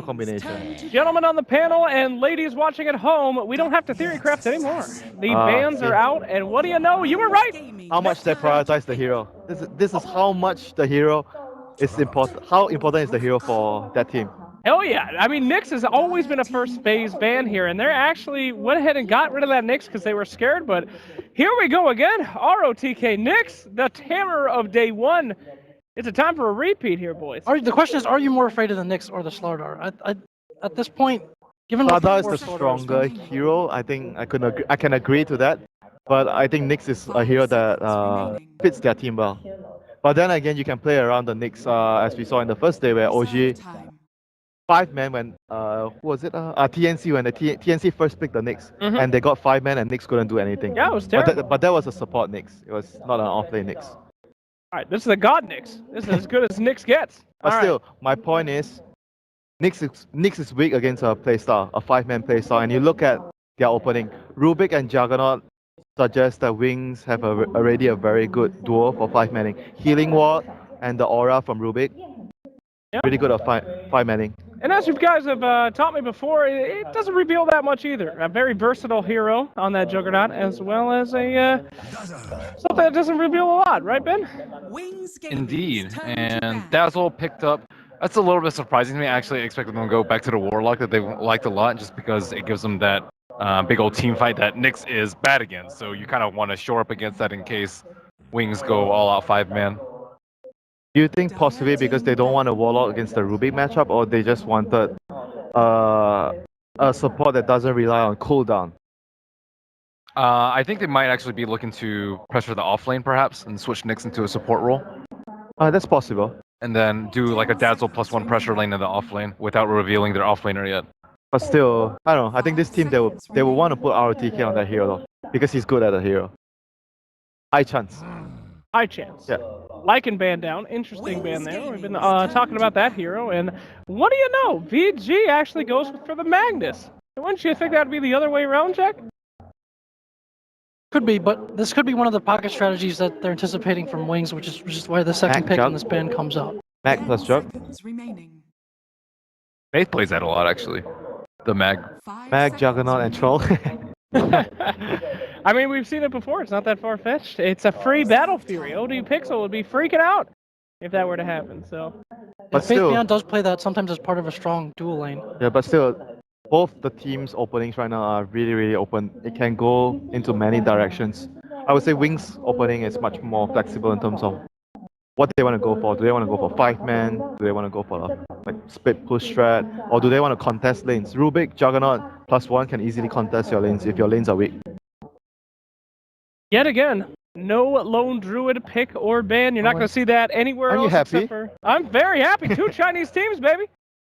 beautiful combination. Gentlemen on the panel and ladies watching at home, we don't have to theory craft anymore. The bans are out, and what do you know? You were right. How much they prioritize the hero. This is how much the hero is important. How important is the hero for that team? Hell yeah. I mean, Nyx has always been a first phase ban here, and they actually went ahead and got rid of that Nyx because they were scared, but here we go again. ROTK Nyx, the terror of day one. It's a time for a repeat here, boys. The question is, are you more afraid of the Nyx or the StarLadder? At this point, given StarLadder is the stronger hero. I think I can agree to that, but I think Nyx is a hero that fits their team well. But then again, you can play around the Nyx as we saw in the first day where OG 5-man when who was it? TNC when the TNC first picked the Nyx and they got 5-man and Nyx couldn't do anything. Yeah, it was terrible. But that was a support Nyx. It was not an off-lane Nyx. All right, this is a god Nyx. This is as good as Nyx gets. But still, my point is, Nyx is weak against a playstyle, a 5-man playstyle, and you look at their opening. Rubik and Juggernaut suggest that Wings have already a very good duo for 5-manning. Healing Ward and the Aura from Rubik, really good at 5-manning. And as you guys have taught me before, it doesn't reveal that much either. A very versatile hero on that Juggernaut, as well as a something that doesn't reveal a lot, right, Ben? Indeed, and Dazzle picked up. That's a little bit surprising to me. I actually expected them to go back to the Warlock that they liked a lot, just because it gives them that big old team fight that Nyx is bad against. So you kind of want to shore up against that in case Wings go all out 5-man. Do you think possibly because they don't want a Warlock against the Rubik matchup, or they just wanted a support that doesn't rely on cooldown? I think they might actually be looking to pressure the offlane perhaps and switch Nyx into a support role. That's possible. And then do like a Dazzle +1 pressure lane in the offlane without revealing their offlaner yet. But still, I don't know. I think this team, they will want to put ROTK on that hero though, because he's good at the hero. High chance. High chance. Yeah. Lycan ban down. Interesting ban there. We've been talking about that hero, and what do you know? VG actually goes for the Magnus. Wouldn't you think that would be the other way around, Jack? Could be, but this could be one of the pocket strategies that they're anticipating from Wings, which is why the second pick in this ban comes out. Mag plus Jug. Faith plays that a lot actually. The Mag, Juggernaut, and Troll. I mean, we've seen it before. It's not that far-fetched. It's a free Battle Fury. OD Pixel would be freaking out if that were to happen. So, but Faith still, Beyond does play that sometimes as part of a strong dual lane. Yeah, but still, both the teams' openings right now are really, really open. It can go into many directions. I would say Wings' opening is much more flexible in terms of what they want to go for. Do they want to go for 5-man? Do they want to go for like split push strat? Or do they want to contest lanes? Rubik, Juggernaut, +1 can easily contest your lanes if your lanes are weak. Yet again, no lone druid pick or ban. You're not going to see that anywhere else. Are you happy? Except for, I'm very happy. 2 Chinese teams, baby.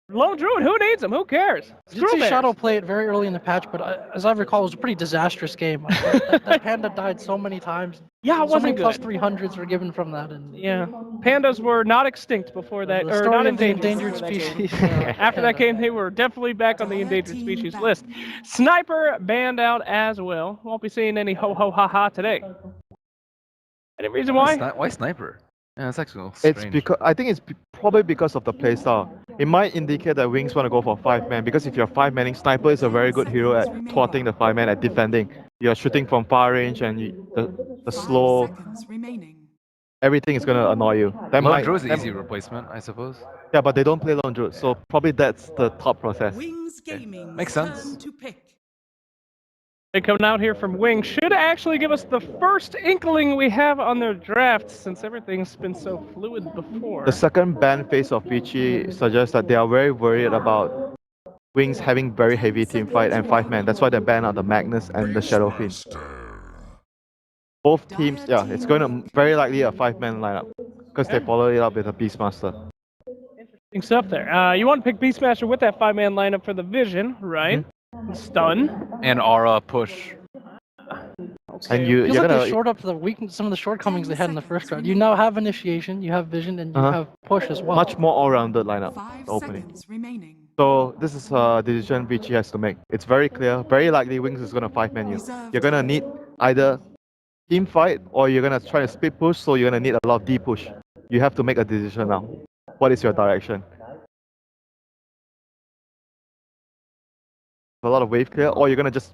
Lone druid, who needs them? Who cares? I did see Shadow play it very early in the patch, but as I recall, it was a pretty disastrous game. that Panda died so many times. Yeah, it wasn't so good. many +300s were given from that. And yeah, pandas were not extinct before that, or not endangered species. After that game, they were definitely back on the endangered species list. Sniper banned out as well. Won't be seeing any ho ho ha ha today. Any reason why? Why Sniper? Yeah, that's actually strange. It's because I think it's probably because of the playstyle. It might indicate that Wings want to go for 5-man, because if you're 5-manning, Sniper is a very good hero at thwarting the 5-man, at defending. You're shooting from far range, and the slow, everything is going to annoy you. Lone Druid is an easy replacement, I suppose. Yeah, but they don't play Lone Druid, so probably that's the thought process. Makes sense. Coming out here from Wing should actually give us the first inkling we have on their draft, since everything's been so fluid before. The second ban phase of ViCi suggests that they are very worried about Wings having very heavy team fight and 5-man. That's why they ban out the Magnus and the Shadow Fiend. Both teams, yeah, it's going to very likely a 5-man lineup, because they followed it up with a Beastmaster. Interesting stuff there. You want to pick Beastmaster with that 5-man lineup for the Vision, right? Stun and Aura push. And you're like gonna they short up to some of the shortcomings they had in the first round. You now have initiation, you have vision, and you have push as well. Much more all-rounded lineup opening. So this is a decision ViCi has to make. It's very clear. Very likely Wings is gonna 5-man you. You're gonna need either team fight or you're gonna try to split push. So you're gonna need a lot of D push. You have to make a decision now. What is your direction? a lot of wave clear, or you're gonna just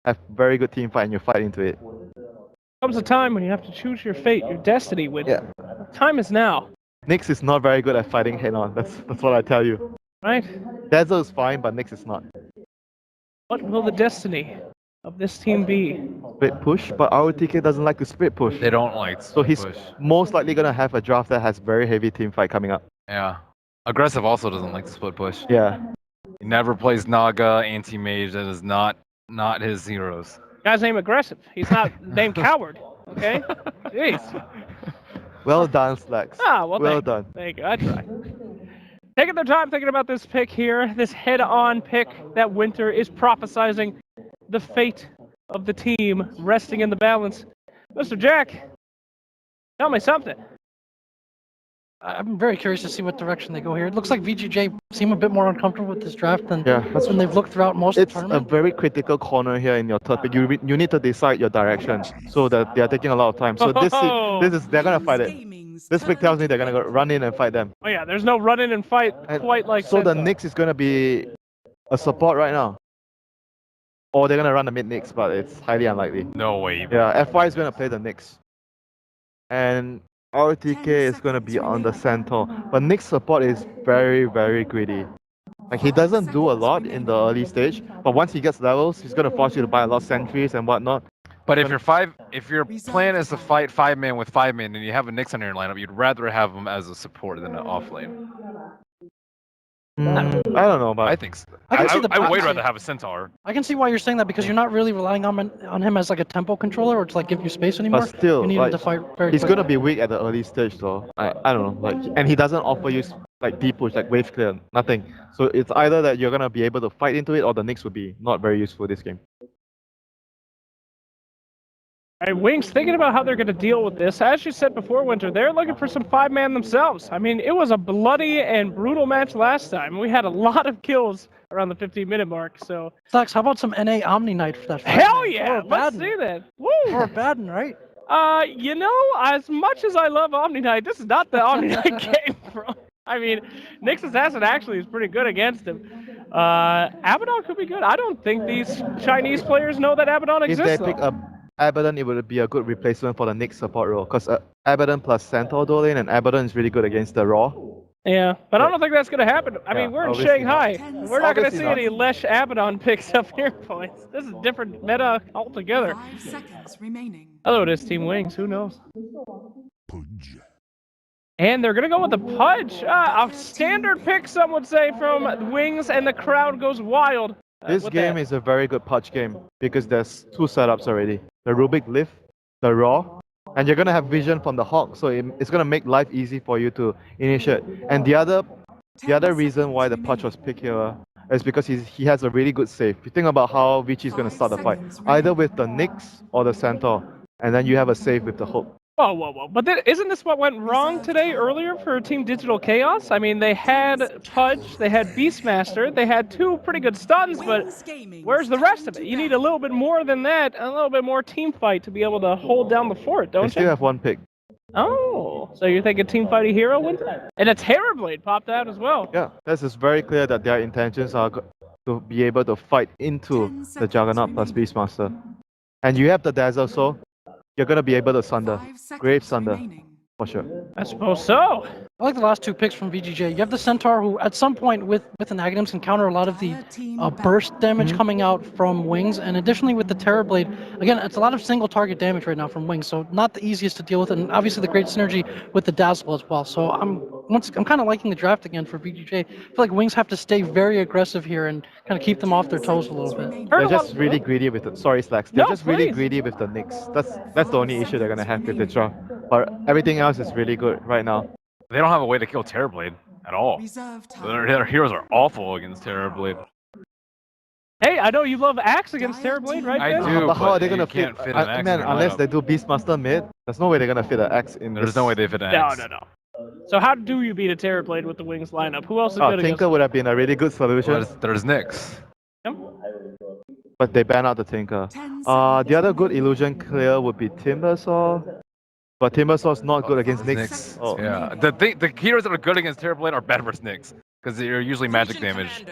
have very good team fight and you fight into it. Comes a time when you have to choose your fate, your destiny. With time is now. Nyx is not very good at fighting head-on. That's what I tell you. Right? Dazzle is fine, but Nyx is not. What will the destiny of this team be? Split push, but ROTK doesn't like to split push. They don't like So he's push. most likely gonna have a draft that has very heavy team fight coming up. Yeah. Aggressive also doesn't like to split push. Yeah. He never plays Naga, anti-mage. That is not his heroes. Guy's name aggressive. He's not named coward. Okay? Jeez. Well done, Slacks. Ah, well done. Thank you. I tried. Taking their time thinking about this pick here, this head-on pick that Winter is prophesizing the fate of the team resting in the balance. Mr. Jack, tell me something. I'm very curious to see what direction they go here. It looks like ViCi J seem a bit more uncomfortable with this draft than when they've looked throughout most of the It's a tournament. very critical corner here in your third pick. You need to decide your direction, so that they are taking a lot of time. So they're gonna fight it. This pick tells me they're gonna go run in and fight them. Oh yeah, there's no run in and fight quite like so. The Sentai. Nyx is gonna be a support right now, or they're gonna run the mid Nyx, but it's highly unlikely. No way. Yeah, FY is gonna play the Nyx, and RTK is gonna be on the Centaur. But Nyx support is very, very greedy. Like, he doesn't do a lot in the early stage, but once he gets levels, he's gonna force you to buy a lot of sentries and whatnot. But if your plan is to fight 5-man with 5-man and you have a Nyx on your lineup, you'd rather have him as a support than an off lane. I don't know, but I think so. I can see the I would way potential. rather have a Centaur. I can see why you're saying that, because you're not really relying on him as like a tempo controller or to like give you space anymore. But still, you need like, him to fight very he's quickly. gonna be weak at the early stage, though. I don't know, like, and he doesn't offer you like deep push, like wave clear, nothing. So it's either that you're gonna be able to fight into it, or the Nyx would be not very useful this game. All right, Wings, thinking about how they're going to deal with this, as you said before, Winter, they're looking for some 5-man themselves. I mean, it was a bloody and brutal match last time. We had a lot of kills around the 15-minute mark, so... Stocks, how about some NA Omni Knight for that fight? Hell yeah! Or Let's Baden. see that. Woo! Or Baden, right? You know, as much as I love Omni Knight, this is not the Omni Knight game, bro. I mean, Nyx Assassin actually is pretty good against him. Abaddon could be good. I don't think these Chinese players know that Abaddon If exists, they pick though. up Abaddon, it would be a good replacement for the Nyx support role, because Abaddon plus Centaur dual lane, and Abaddon is really good against the Raw. Yeah, but I don't think that's going to happen. I Yeah, mean, we're in obviously Shanghai. not. We're not going to Obviously see not. any Lesh Abaddon picks up here, boys. This is different meta altogether. 5 seconds remaining. Hello, this Team Wings. Who knows? And they're going to go with the Pudge. A standard pick, some would say, from Wings, and the crowd goes wild. This with game that. is a very good Pudge game, because there's two setups already. The Rubik Lift, the Raw, and you're going to have vision from the Hawk, so it's going to make life easy for you to initiate. And the other reason why the Pudge was picked here is because he has a really good save. You think about how ViCi is going to start the fight, either with the Nyx or the Centaur, and then you have a save with the hook. Whoa, whoa, whoa. But isn't this what went wrong today earlier for Team Digital Chaos? I mean, they had Pudge, they had Beastmaster, they had two pretty good stuns, but where's the rest of it? You need a little bit more than that, a little bit more team fight to be able to hold down the fort, They don't still you? have one pick. Oh, so you're thinking Team Fighty Hero wins that? And a Terrorblade popped out as well. Yeah, this is very clear that their intentions are to be able to fight into the Juggernaut plus Beastmaster. And you have the Dazzle, so you're going to be able to Sunder. 5 seconds Grave Sunder, remaining. for sure. I suppose so. I like the last two picks from ViCi J. You have the Centaur, who at some point with an Aghanims can counter a lot of the burst damage coming out from Wings, and additionally with the Terrorblade, again, it's a lot of single target damage right now from Wings, so not the easiest to deal with, and obviously the great synergy with the Dazzle as well. So I'm kind of liking the draft again for ViCi J. I feel like Wings have to stay very aggressive here and kind of keep them off their toes a little bit. They're just really greedy with it. Sorry, Slacks. They're No, just really please. greedy with the Nyx. That's the only issue they're going to have with the draw. But everything else is really good right now. They don't have a way to kill Terrorblade at all. Reserve time. Their heroes are awful against Terrorblade. Hey, I know you love Axe against Terrorblade, right? I Ben? do. But how are they you going to fit? can't fit an axe in Man, their unless lineup. they do Beastmaster mid, there's no way they're going to fit an axe in There's this. no way they fit an No, axe. no, no. So how do you beat a Terrorblade with the Wings lineup? Who else is Oh, good against Tinker would have been a really good solution, There's Nyx. him? but they ban out the Tinker. 10 The other seconds good illusion clear would be Timbersaw, but Timbersaw's not good against Nyx. Nyx. Oh. Yeah. The heroes that are good against Terrorblade are bad versus Nyx, because they're usually magic damage.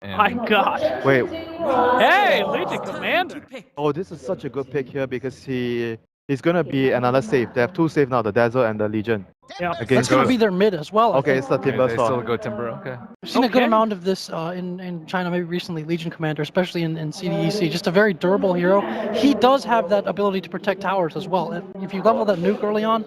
And My God. Wait. Hey, Legion Commander. Oh, this is such a good pick here because he's gonna be another save. They have two save now, the Dazzle and the Legion. Yeah. That's Against going to be their mid as well. I Okay, think. it's the okay, Timber they still Sword. go Timber. Okay. I've seen a good Okay. amount of this in China, maybe recently, Legion Commander, especially in CDEC. Just a very durable hero. He does have that ability to protect towers as well. If you level that nuke early on,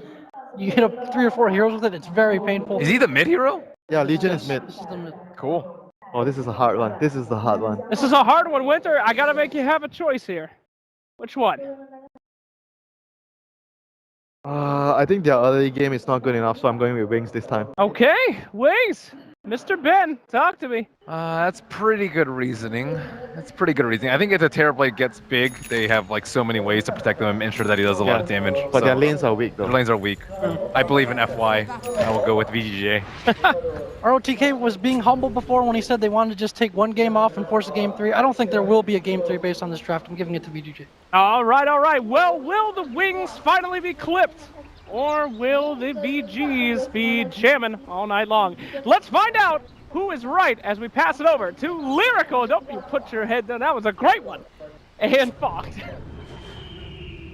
you hit up 3 or 4 heroes with it, it's very painful. Is he the mid hero? Yeah, Legion Yes, is mid. this is the mid. Cool. Oh, this is a hard one. This is the hard one. This is a hard one, Winter. I gotta make you have a choice here. Which one? I think their early game is not good enough, so I'm going with Wings this time. Okay, Wings. Mr. Ben, talk to me. That's pretty good reasoning. That's pretty good reasoning. I think if the Terrorblade gets big, they have like so many ways to protect him and ensure that he does a lot of damage. But so their lanes are weak their though. lanes are weak. I believe in FY. I will go with VGJ. ROTK was being humble before when he said they wanted to just take 1 game off and force a game 3. I don't think there will be a game 3 based on this draft. I'm giving it to VGJ. All right, all right. Well, will the Wings finally be clipped? Or will the BGs be jamming all night long? Let's find out who is right as we pass it over to Lyrical. Don't you put your head down. That was a great one. And Fox.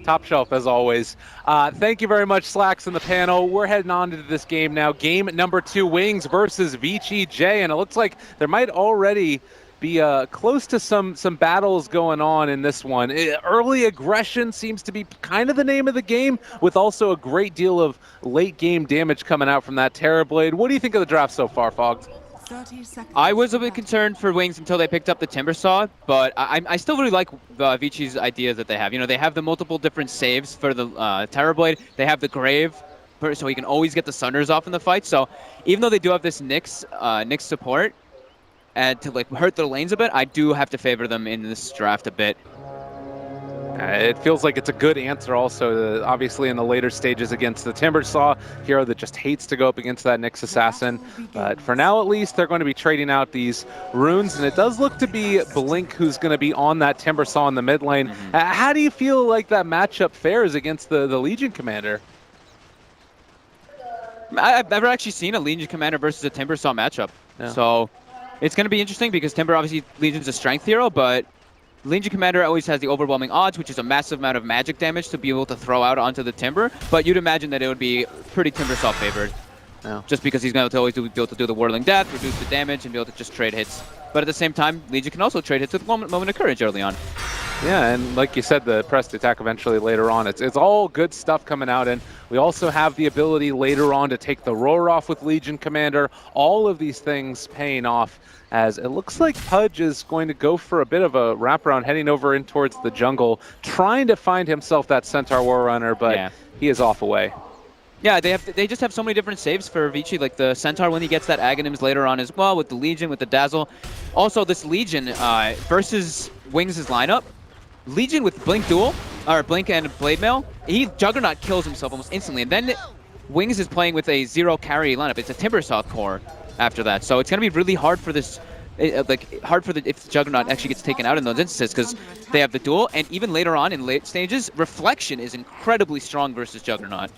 Top shelf as always. Thank you very much, Slacks in the panel. We're heading on to this game now. Game number 2, Wings versus ViCi J, and it looks like there might already be close to some battles going on in this one. Early aggression seems to be kind of the name of the game, with also a great deal of late game damage coming out from that Terrorblade. What do you think of the draft so far, Fogs? I was a bit concerned for Wings until they picked up the Timber Saw, but I still really like VICi's ideas that they have. You know, they have the multiple different saves for the Terrorblade. They have the Grave, so he can always get the Sunders off in the fight. So even though they do have this Nyx support, and to like hurt their lanes a bit, I do have to favor them in this draft a bit. It feels like it's a good answer also, obviously in the later stages against the Timbersaw, hero that just hates to go up against that Nyx Assassin. But for now at least, they're going to be trading out these runes, and it does look to be Blink who's going to be on that Timbersaw in the mid lane. How do you feel like that matchup fares against the Legion Commander? I've never actually seen a Legion Commander versus a Timbersaw matchup. Yeah. So it's going to be interesting because Timber, obviously, Legion's a strength hero, but Legion Commander always has the overwhelming odds, which is a massive amount of magic damage to be able to throw out onto the Timber. But you'd imagine that it would be pretty Timbersaw favored. Yeah. Just because he's going to always be able to do the Whirling Death, reduce the damage, and be able to just trade hits. But at the same time, Legion can also trade hits with Moment of Courage early on. Yeah, and like you said, the pressed attack eventually later on. It's all good stuff coming out, and we also have the ability later on to take the roar off with Legion Commander. All of these things paying off, as it looks like Pudge is going to go for a bit of a wraparound, heading over in towards the jungle, trying to find himself that Centaur War Runner, but he is off away. Yeah, they just have so many different saves for ViCi, like the Centaur when he gets that Aghanims later on as well, with the Legion, with the Dazzle. Also, this Legion versus Wings' lineup, Legion with Blink Duel, or Blink and Blade Mail, Juggernaut kills himself almost instantly, and then Wings is playing with a 0 carry lineup. It's a Timbersaw core after that, so it's going to be really hard for this, if the Juggernaut actually gets taken out in those instances, because they have the duel, and even later on in late stages, Reflection is incredibly strong versus Juggernaut.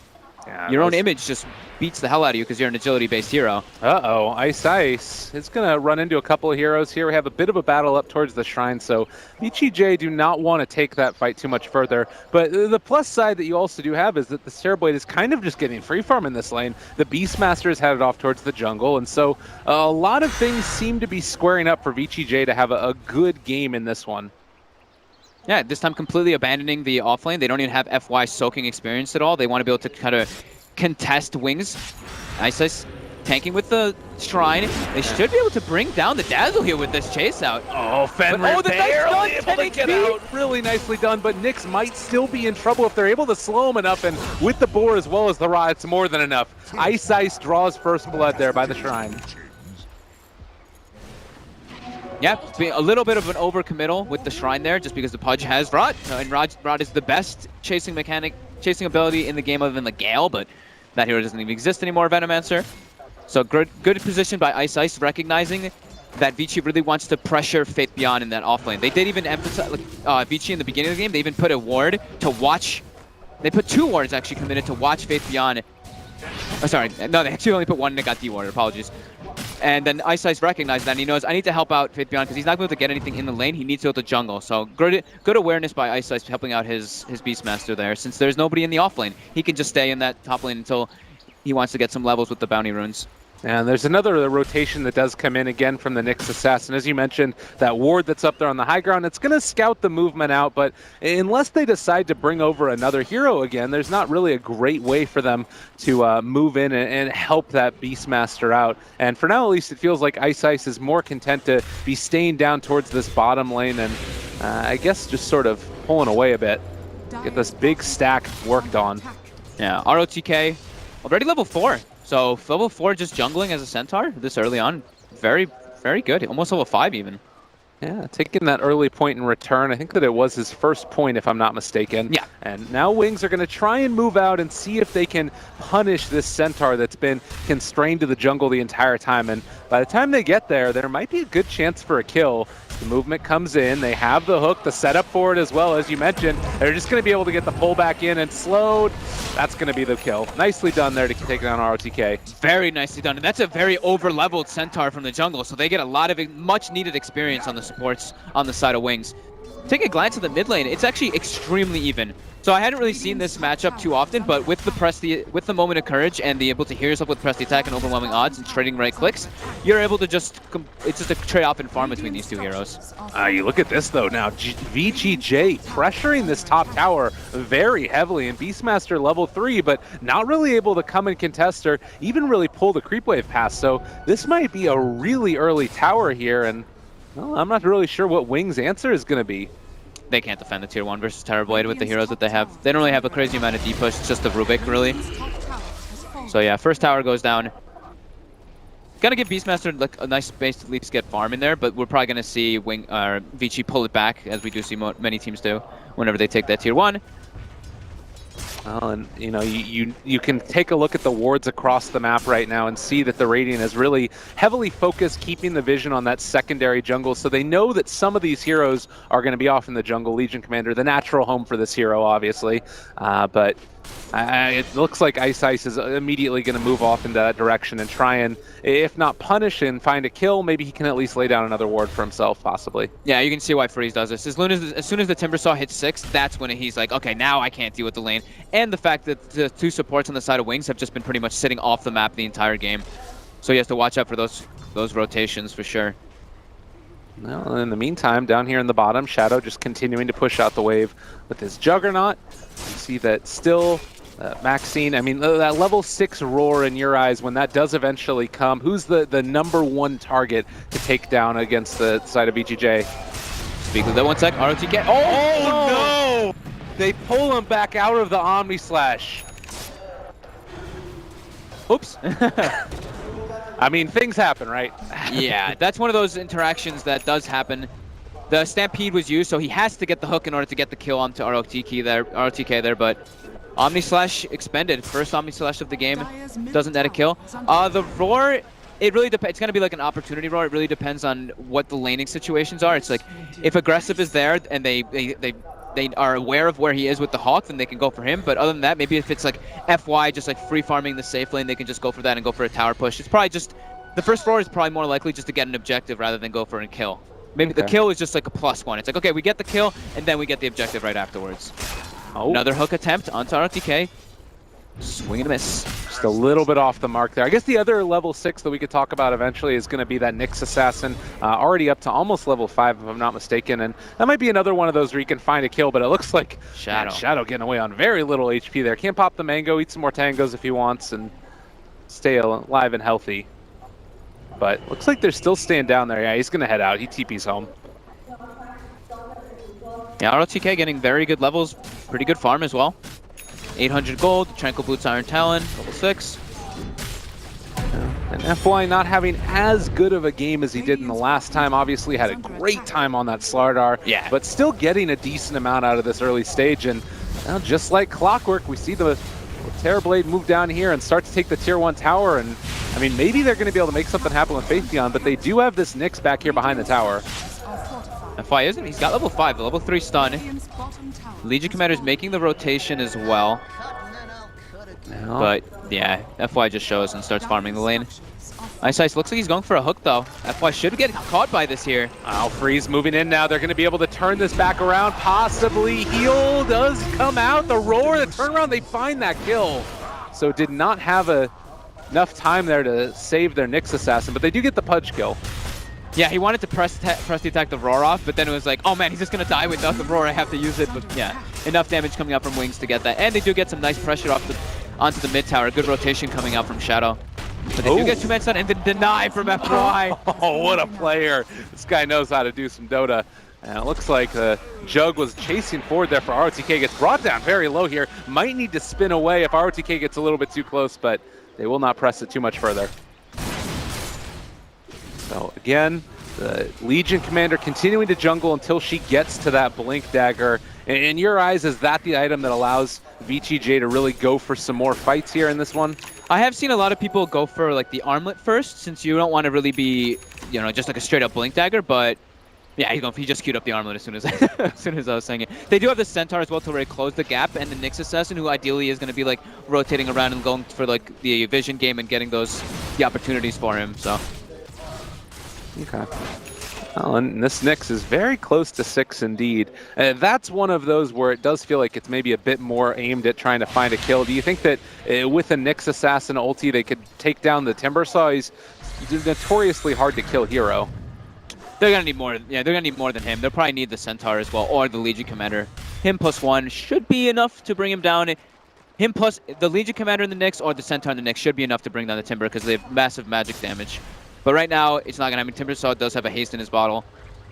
Yeah, Your own image just beats the hell out of you because you're an agility-based hero. Uh-oh, Ice. It's going to run into a couple of heroes here. We have a bit of a battle up towards the shrine, so ViCi J do not want to take that fight too much further. But the plus side that you also do have is that the Terrorblade is kind of just getting free farm in this lane. The Beastmaster is headed off towards the jungle, and so a lot of things seem to be squaring up for ViCi J to have a good game in this one. Yeah, this time completely abandoning the offlane. They don't even have FY soaking experience at all. They want to be able to kind of contest Wings. Ice tanking with the Shrine. They should be able to bring down the Dazzle here with this chase out. Oh, Fenrir barely able to get out. Really nicely done, but Nyx might still be in trouble if they're able to slow him enough, and with the boar as well as the rod, it's more than enough. Ice draws first blood there by the Shrine. Yeah, it's been a little bit of an overcommittal with the Shrine there, just because the Pudge has Rod, and Rod is the best chasing ability in the game other than the Gale, but that hero doesn't even exist anymore, Venomancer. So good position by Ice, recognizing that ViCi really wants to pressure Faith Beyond in that offlane. They did even emphasize, ViCi in the beginning of the game, they even put a ward to watch. They put 2 wards actually committed to watch Faith Beyond. Oh, sorry, no, they actually only put 1 and it got dewarded, apologies. And then Ice recognized that, and he knows, I need to help out Faith Beyond because he's not going to be able to get anything in the lane. He needs to go to jungle. So good awareness by Ice helping out his Beastmaster there. Since there's nobody in the off lane, he can just stay in that top lane until he wants to get some levels with the bounty runes. And there's another rotation that does come in again from the Nyx Assassin. As you mentioned, that ward that's up there on the high ground, it's going to scout the movement out, but unless they decide to bring over another hero again, there's not really a great way for them to move in and help that Beastmaster out. And for now, at least, it feels like Ice is more content to be staying down towards this bottom lane and I guess just sort of pulling away a bit. Get this big stack worked on. Yeah, ROTK already level 4. So level 4 just jungling as a Centaur this early on. Very, very good. Almost level 5 even. Yeah, taking that early point in return. I think that it was his first point, if I'm not mistaken. Yeah. And now Wings are going to try and move out and see if they can punish this Centaur that's been constrained to the jungle the entire time. And by the time they get there, there might be a good chance for a kill. The movement comes in. They have the hook, the setup for it as well, as you mentioned. They're just going to be able to get the pullback in and slowed. That's going to be the kill. Nicely done there to take down ROTK. Very nicely done. And that's a very over-leveled Centaur from the jungle, so they get a lot of much-needed experience on the supports on the side of Wings. Take a glance at the mid lane. It's actually extremely even. So I hadn't really seen this matchup too often, but with the moment of courage and the able to heal yourself with press the attack and overwhelming odds and trading right clicks, you're able to it's just a trade-off and farm between these two heroes. You look at this though now, ViCi J pressuring this top tower very heavily, and Beastmaster level 3, but not really able to come and contest or even really pull the creep wave past. So this might be a really early tower here, and well, I'm not really sure what Wings' answer is going to be. They can't defend the tier 1 versus Terrorblade with the heroes that they have. They don't really have a crazy amount of D-push, it's just the Rubik, really. So yeah, first tower goes down. Gonna give Beastmaster like a nice space to at least get farm in there, but we're probably gonna see ViCi pull it back, as we do see many teams do whenever they take that tier 1. Well, and you know, you can take a look at the wards across the map right now and see that the Radiant is really heavily focused, keeping the vision on that secondary jungle, so they know that some of these heroes are going to be off in the jungle. Legion Commander, the natural home for this hero, obviously, but it looks like Ice is immediately going to move off into that direction and try and, if not punish and find a kill, maybe he can at least lay down another ward for himself, possibly. Yeah, you can see why Freeze does this. As soon as the Timbersaw hits 6, that's when he's like, okay, now I can't deal with the lane. And the fact that the two supports on the side of Wings have just been pretty much sitting off the map the entire game. So he has to watch out for those rotations for sure. Well, in the meantime, down here in the bottom, Shadow just continuing to push out the wave with his Juggernaut. You see that still Maxine, I mean, that level 6 roar in your eyes, when that does eventually come, who's the #1 target to take down against the side of ViCi J? Speak of that 1 sec, ROTK. Oh no! They pull him back out of the Omni Slash. Oops. I mean, things happen, right? Yeah, that's one of those interactions that does happen. The Stampede was used, so he has to get the hook in order to get the kill onto ROTK there, but Omni Slash expended. First Omni Slash of the game. Doesn't net a kill. The roar, it really depends. It's going to be like an opportunity roar. It really depends on what the laning situations are. It's like, if aggressive is there and they are aware of where he is with the Hawk, then they can go for him. But other than that, maybe if it's like FY, just like free farming the safe lane, they can just go for that and go for a tower push. It's probably just, the first roar is probably more likely just to get an objective rather than go for a kill. Maybe the kill is just like a +1. It's like, okay, we get the kill, and then we get the objective right afterwards. Oh. Another hook attempt onto RTK. Swing and a miss. Just a little bit off the mark there. I guess the other level 6 that we could talk about eventually is going to be that Nyx Assassin, already up to almost level 5 if I'm not mistaken, and that might be another one of those where you can find a kill, but it looks like Shadow getting away on very little HP there. Can't pop the mango, eat some more tangos if he wants, and stay alive and healthy. But looks like they're still staying down there. Yeah, he's going to head out. He TP's home. Yeah, ROTK getting very good levels. Pretty good farm as well. 800 gold, Tranquil Boots Iron Talon, level 6. And FY not having as good of a game as he did in the last time. Obviously had a great time on that StarLadder. Yeah. But still getting a decent amount out of this early stage. And well, just like clockwork, we see the Terrorblade move down here and start to take the tier 1 tower. And I mean, maybe they're going to be able to make something happen with Faith Beyond, but they do have this Nyx back here behind the tower. FY isn't. He's got level 5, the level 3 stun. Legion Commander is making the rotation as well. No. But yeah, FY just shows and starts farming the lane. Ice looks like he's going for a hook though. FY should get caught by this here. Oh, Freeze moving in now. They're going to be able to turn this back around. Possibly heal does come out. The roar, the turnaround, they find that kill. So did not have enough time there to save their Nyx assassin, but they do get the Pudge kill. Yeah, he wanted to press the attack the roar off, but then it was like, oh man, he's just gonna die without the roar. I have to use it. But yeah, enough damage coming out from Wings to get that, and they do get some nice pressure onto the mid tower. Good rotation coming out from Shadow. But they do get 2-man stun and then deny from FY. Oh, what a player! This guy knows how to do some Dota. And it looks like Jug was chasing forward there for ROTK. Gets brought down very low here. Might need to spin away if ROTK gets a little bit too close, but they will not press it too much further. So again, the Legion commander continuing to jungle until she gets to that Blink Dagger. In your eyes, is that the item that allows ViCi J to really go for some more fights here in this one? I have seen a lot of people go for like the armlet first, since you don't want to really be, you know, just like a straight up Blink Dagger, but yeah, he just queued up the armlet as soon as as soon as I was saying it. They do have the Centaur as well to really close the gap, and the Nyx assassin, who ideally is going to be like rotating around and going for like the vision game and getting the opportunities for him. So. Okay. Well, and this Nyx is very close to 6 indeed. And that's one of those where it does feel like it's maybe a bit more aimed at trying to find a kill. Do you think that with a Nyx assassin ulti, they could take down the Timbersaw? He's notoriously hard to kill hero. They're gonna need more. Yeah, they're gonna need more than him. They'll probably need the Centaur as well, or the Legion Commander. Him +1 should be enough to bring him down. Him plus the Legion Commander in the Nyx or the Centaur in the Nyx should be enough to bring down the Timber, because they have massive magic damage. But right now, it's not gonna happen. Timbersaw does have a haste in his bottle,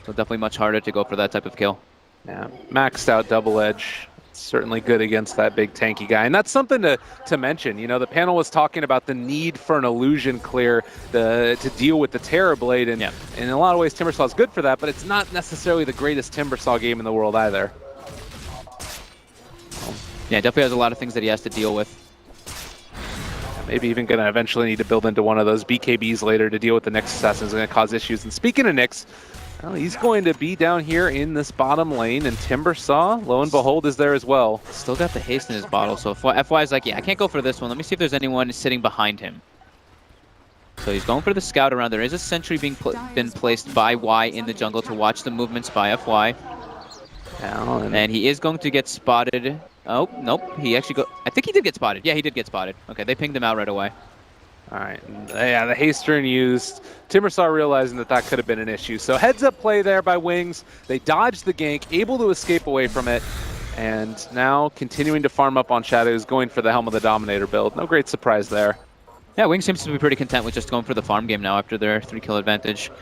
so definitely much harder to go for that type of kill. Yeah, maxed out double edge. Certainly good against that big tanky guy. And that's something to mention. You know, the panel was talking about the need for an illusion clear to deal with the Terrorblade. And in a lot of ways, Timbersaw is good for that, but it's not necessarily the greatest Timbersaw game in the world either. Yeah, definitely has a lot of things that he has to deal with. Maybe even going to eventually need to build into one of those BKBs later to deal with the Nyx assassin. Is going to cause issues. And speaking of Nyx, well, he's going to be down here in this bottom lane, and Timbersaw, lo and behold, is there as well. Still got the haste in his bottle, so FY is like, yeah, I can't go for this one. Let me see if there's anyone sitting behind him. So he's going for the scout around. There is a sentry being been placed by Y in the jungle to watch the movements by FY. And he is going to get spotted. Oh, nope. He actually I think he did get spotted. Yeah, he did get spotted. Okay, they pinged him out right away. All right. Yeah, the haste turn used. Timbersaw realizing that could have been an issue. So heads up play there by Wings. They dodged the gank, able to escape away from it. And now continuing to farm up on Shadows, going for the Helm of the Dominator build. No great surprise there. Yeah, Wings seems to be pretty content with just going for the farm game now after their 3-kill advantage.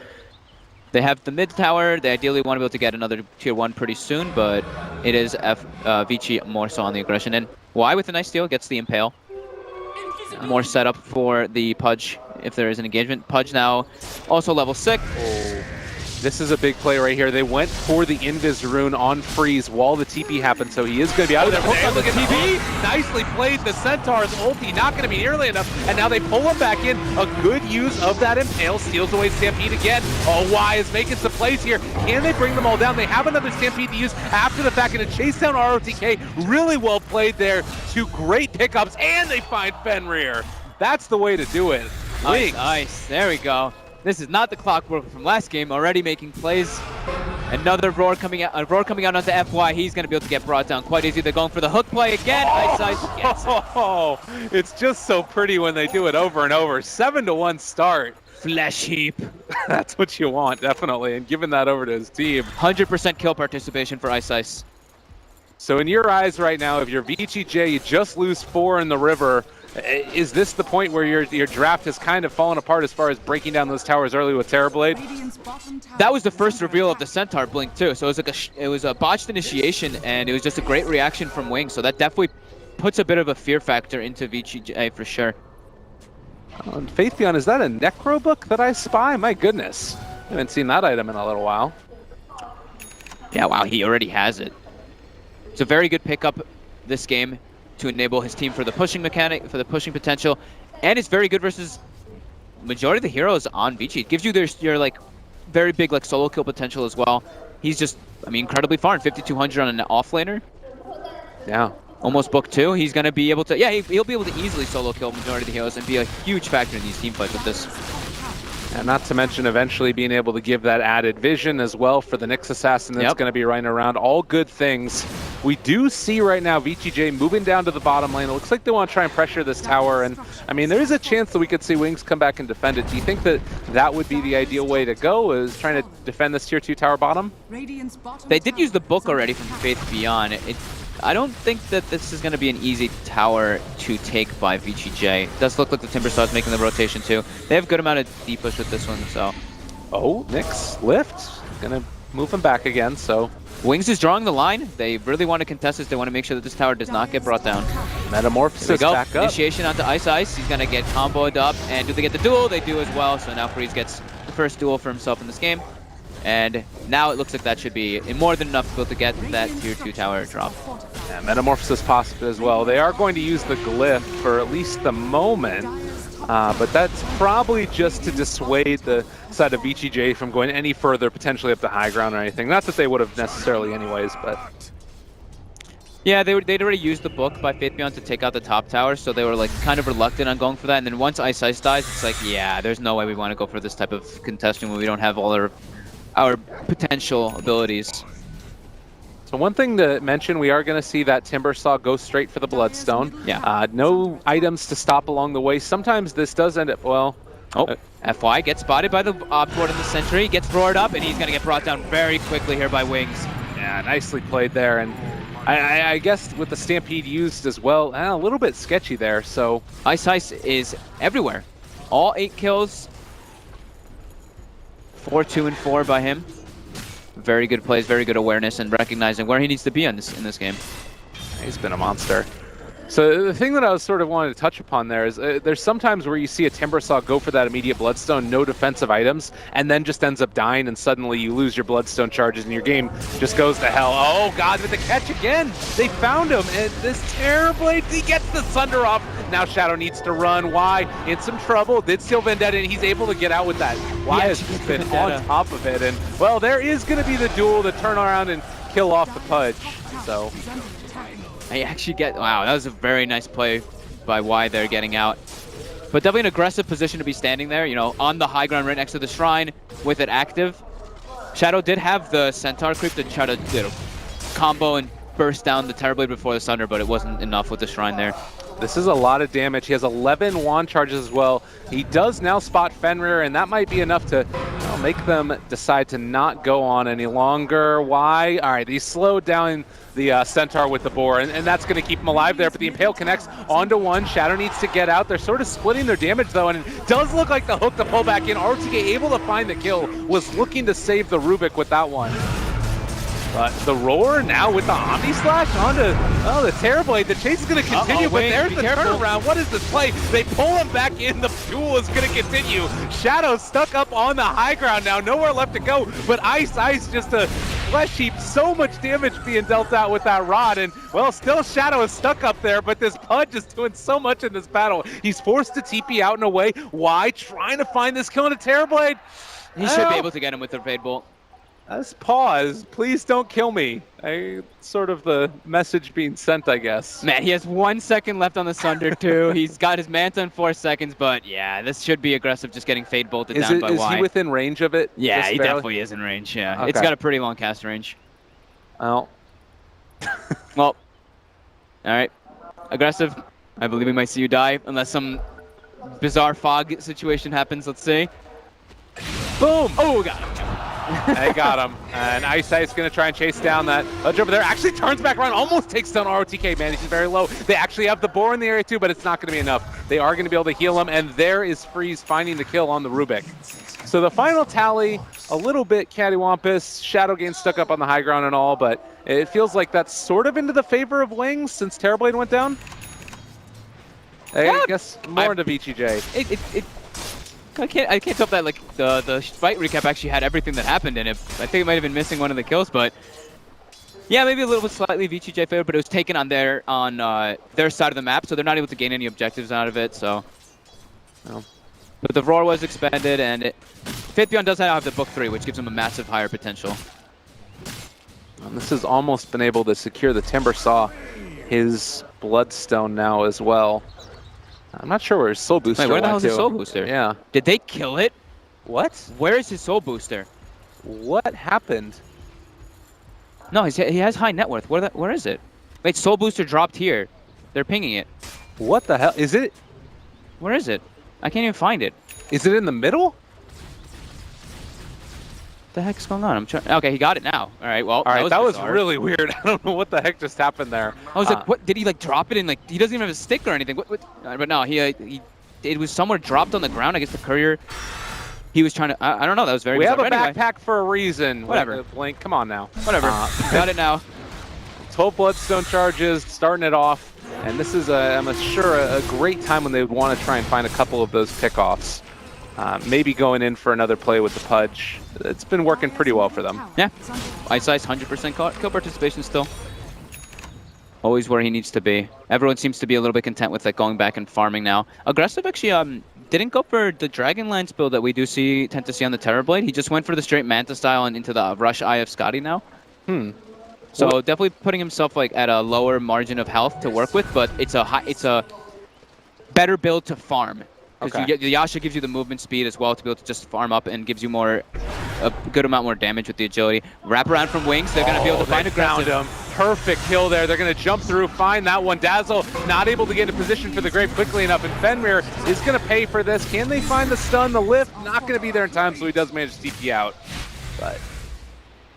They have the mid tower. They ideally want to be able to get another tier 1 pretty soon, but it is ViCi more so on the aggression. And Y with a nice steal gets the Impale. More setup for the Pudge if there is an engagement. Pudge now also level 6. Oh, this is a big play right here. They went for the Invis rune on Freeze while the TP happened, so he is going to be out of there. Hook on the TP. Nicely played. The Centaur's ulti not going to be nearly enough, and now they pull him back in. A good use of that Impale. Steals away Stampede again. Oh, Y is making some plays here. Can they bring them all down? They have another Stampede to use after the fact, and a chase down ROTK. Really well played there. 2 great pickups, and they find Fenrir. That's the way to do it. Nice. There we go. This is not the clockwork from last game. Already making plays. Another roar coming out. A roar coming out onto FY. He's going to be able to get brought down quite easy. They're going for the hook play again. Ice gets it. Oh, it's just so pretty when they do it over and over. 7-1 start. Flesh heap. That's what you want, definitely. And giving that over to his team. 100% kill participation for Ice. So in your eyes right now, if you're ViCi J, you just lose 4 in the river. Is this the point where your draft has kind of fallen apart as far as breaking down those towers early with Terrorblade? That was the first reveal of the Centaur blink too, so it was a botched initiation, and it was just a great reaction from Wing, so that definitely puts a bit of a fear factor into ViCi J for sure. Faithion, is that a Necro book that I spy? My goodness, I haven't seen that item in a little while. Yeah, wow, he already has it. It's a very good pickup this game to enable his team for the pushing mechanic, for the pushing potential, and it's very good versus majority of the heroes on ViCi. It gives you your like very big like solo kill potential as well. He's just, I mean, incredibly farmed, 5,200 on an offlaner. Yeah. Almost book 2. He's gonna be able to, yeah, he'll be able to easily solo kill majority of the heroes and be a huge factor in these team fights with this. And not to mention eventually being able to give that added vision as well for the Nyx Assassin that's going to be running around. All good things. We do see right now ViCi J moving down to the bottom lane. It looks like they want to try and pressure this tower. And I mean, there is a chance that we could see Wings come back and defend it. Do you think that that would be the ideal way to go, is trying to defend this tier 2 tower bottom? They did use the book already from Faith Beyond. I don't think that this is going to be an easy tower to take by ViCi J. It does look like the Timbersaw is making the rotation too. They have a good amount of D-push with this one, so. Oh, Nyx lift. Gonna move him back again, so. Wings is drawing the line. They really want to contest this. They want to make sure that this tower does not get brought down. Metamorphosis back up. Initiation onto Ice Ice. He's going to get comboed up. And do they get the duel? They do as well. So now Freeze gets the first duel for himself in this game. And now it looks like that should be more than enough to be able to get that tier 2 tower drop. Yeah, Metamorphosis possible as well. They are going to use the glyph for at least the moment, but that's probably just to dissuade the side of ViCi J from going any further, potentially up the high ground or anything. Not that they would have necessarily anyways, but... Yeah, they'd already used the book by Faith Beyond to take out the top tower, so they were like kind of reluctant on going for that. And then once Ice Ice dies, it's like, yeah, there's no way we want to go for this type of contesting when we don't have all our potential abilities. So one thing to mention, we are going to see that Timbersaw go straight for the Bloodstone. Yeah. No items to stop along the way. Sometimes this does end up, well... Oh, FY gets spotted by the Optward in the Sentry, gets roared up, and he's going to get brought down very quickly here by Wings. Yeah, nicely played there. And I guess with the Stampede used as well, a little bit sketchy there, so... Ice Ice is everywhere. All 8 kills. 4, 2, and 4 by him. Very good plays, very good awareness, and recognizing where he needs to be in this game. He's been a monster. So the thing that I was sort of wanting to touch upon there is there's sometimes where you see a Timbersaw go for that immediate Bloodstone, no defensive items, and then just ends up dying, and suddenly you lose your Bloodstone charges and your game just goes to hell. Oh God, with the catch again! They found him, and this Terrorblade, he gets the Sunder off. Now Shadow needs to run. Why? In some trouble. Did steal Vendetta, and he's able to get out with that. Why has he been on top of it? And well, there is going to be the duel to turn around and kill off the Pudge. So. I actually get, wow, that was a very nice play by Y there getting out. But definitely an aggressive position to be standing there, you know, on the high ground right next to the shrine with it active. Shadow did have the Centaur creep to try to, you know, combo and burst down the Terrorblade before the Sunder, but it wasn't enough with the shrine there. This is a lot of damage. He has 11 wand charges as well. He does now spot Fenrir, and that might be enough to make them decide to not go on any longer. Why? All right, he slowed down the Centaur with the boar, and that's going to keep him alive there, but the Impale connects onto one. Shadow needs to get out. They're sort of splitting their damage, though, and it does look like the hook to pull back in. RTK able to find the kill, was looking to save the Rubik with that one. But the Roar now with the Omni Slash onto the Terrorblade. The chase is going to continue, but there's the turnaround. What is this play? They pull him back in. The duel is going to continue. Shadow stuck up on the high ground now. Nowhere left to go. But Ice just a flesh heap. So much damage being dealt out with that rod. And, well, still Shadow is stuck up there. But this Pudge is doing so much in this battle. He's forced to TP out and away. Why? Trying to find this kill on a Terrorblade. He should be able to get him with the Fade Bolt. Let's pause. Please don't kill me. Sort of the message being sent, I guess. Man, he has 1 second left on the Sunder, too. He's got his Manta in 4 seconds, but yeah, this should be aggressive, just getting Fade Bolted down by Y. Is he within range of it? Yeah, he definitely is in range, yeah. Okay. It's got a pretty long cast range. Well. Well, all right. Aggressive. I believe we might see you die, unless some bizarre fog situation happens. Let's see. Boom! Oh, got him. They got him. And Ice Ice going to try and chase down that Pudge over there. Actually turns back around, almost takes down ROTK, man. He's very low. They actually have the boar in the area too, but it's not going to be enough. They are going to be able to heal him, and there is Freeze finding the kill on the Rubik. So the final tally, a little bit cattywampus. Shadow Gain stuck up on the high ground and all, but it feels like that's sort of into the favor of Wings since Terrorblade went down. I guess more into ViCi J. I can't tell if that, like, the fight recap actually had everything that happened in it. I think it might have been missing one of the kills, but yeah, maybe a little bit slightly ViCi J favored, but it was taken on their side of the map, so they're not able to gain any objectives out of it. So, well. But the Roar was expanded, and Faith Beyond does have the Book 3, which gives him a massive higher potential. And this has almost been able to secure the Timbersaw, his Bloodstone now as well. I'm not sure where his Soul Booster went. Where the hell went is his Soul Booster? Yeah. Did they kill it? What? Where is his soul booster? What happened? No, he has high net worth. Where is it? Wait, soul booster dropped here. They're pinging it. What the hell? Is it? Where is it? I can't even find it. Is it in the middle? What the heck's going on? I'm trying. Okay, he got it now. All right, well. All right, that was bizarre. really weird. I don't know what the heck just happened there. I was like, what? Did he like drop it in? Like, he doesn't even have a stick or anything. What? But no, it was somewhere dropped on the ground. I guess the courier. He was trying to. I don't know. That was very. We bizarre. have a Anyway, backpack for a reason. Whatever. Blink, come on now. Whatever. Got it now. 12 bloodstone charges, starting it off. And this is, I'm sure, a great time when they would want to try and find a couple of those pickoffs. Maybe going in for another play with the Pudge. It's been working pretty well for them. Yeah. Ice 100% kill participation still. Always where he needs to be. Everyone seems to be a little bit content with like going back and farming now. Aggressive actually didn't go for the Dragonlance build that we tend to see on the Terrorblade. He just went for the straight Manta style and into the Rush Eye of Scotty now. So definitely putting himself like at a lower margin of health to work with, but it's a better build to farm. Because the Yasha gives you the movement speed as well to be able to just farm up and gives you a good amount more damage with the agility. Wrap around from wings, they're going to be able to find aggressive. Found him. Perfect kill there. They're going to jump through, find that one. Dazzle not able to get into position for the grave quickly enough, and Fenrir is going to pay for this. Can they find the stun, the lift? Not going to be there in time, so he does manage to TP out. But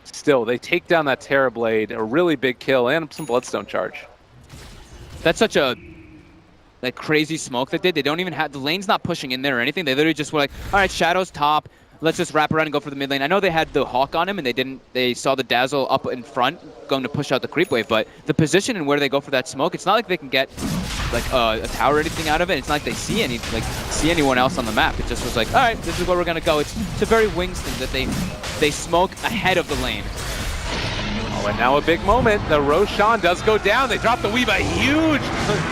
still, they take down that Terrorblade, a really big kill, and some Bloodstone charge. That's such a like crazy smoke that they don't even have, the lane's not pushing in there or anything. They literally just were like, all right, Shadow's top. Let's just wrap around and go for the mid lane. I know they had the Hawk on him and they saw the Dazzle up in front going to push out the creep wave, but the position and where they go for that smoke, it's not like they can get like a tower or anything out of it. It's not like they see anyone else on the map. It just was like, all right, this is where we're gonna go. It's a very Wings thing that they smoke ahead of the lane. Oh, and now a big moment. The Roshan does go down. They drop the weave. A huge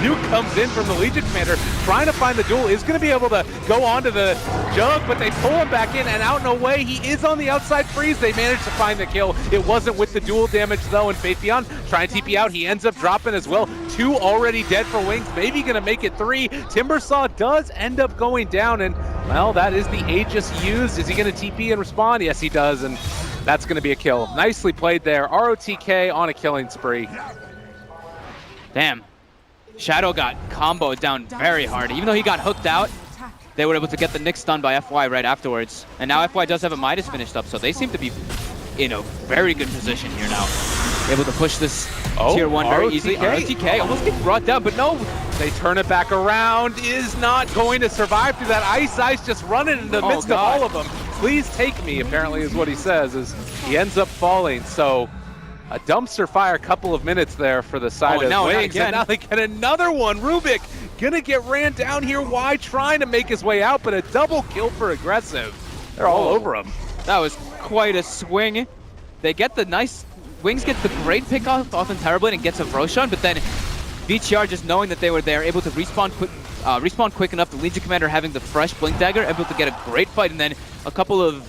nuke comes in from the Legion Commander. Trying to find the duel. Is going to be able to go onto the Jug, but they pull him back in and out and away. He is on the outside freeze. They managed to find the kill. It wasn't with the dual damage, though, and Faith Beyond trying to TP out. He ends up dropping as well. 2 already dead for Wings. Maybe going to make it 3. Timbersaw does end up going down, and, well, that is the Aegis used. Is he going to TP and respond? Yes, he does, and that's going to be a kill. Nicely played there. ROTK on a killing spree. Damn. Shadow got comboed down very hard. Even though he got hooked out, they were able to get the Nyx stun by FY right afterwards. And now FY does have a Midas finished up, so they seem to be in a very good position here now. Able to push this tier 1 very easily. ROTK almost gets brought down, but no. They turn it back around. Is not going to survive through that ice just running in the midst of all of them. Please take me, apparently, is what he says, as he ends up falling. So a dumpster fire, couple of minutes there for the side of Wings. And now they get another one. Rubik gonna get ran down here. Why? Trying to make his way out, but a double kill for aggressive. They're all over him. That was quite a swing. They get the nice, Wings get the great pick off in Terrorblade and gets a Roshan, but then VCR just knowing that they were there, able to respawn quick enough, the Legion Commander having the fresh Blink Dagger, able to get a great fight, and then a couple of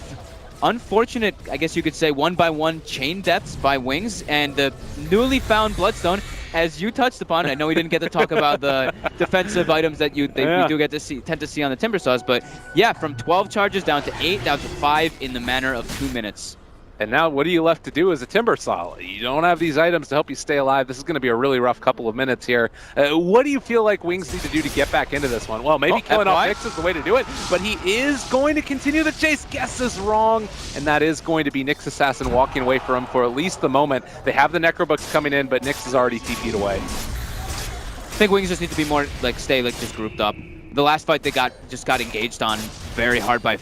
unfortunate, I guess you could say, 1-by-1 chain deaths by Wings, and the newly found Bloodstone, as you touched upon. I know we didn't get to talk about the defensive items that we do get to tend to see on the Timbersaws, but yeah, from 12 charges down to 8, down to 5 in the manner of 2 minutes. And now what are you left to do as a Timbersaw? You don't have these items to help you stay alive. This is going to be a really rough couple of minutes here. What do you feel like Wings need to do to get back into this one? Well, maybe killing off Nyx is the way to do it, but he is going to continue the chase. Guess is wrong, and that is going to be Nyx Assassin walking away from him for at least the moment. They have the Necrobucks coming in, but Nyx is already TP'd away. I think Wings just need to be more, just grouped up. The last fight they just got engaged on very hard by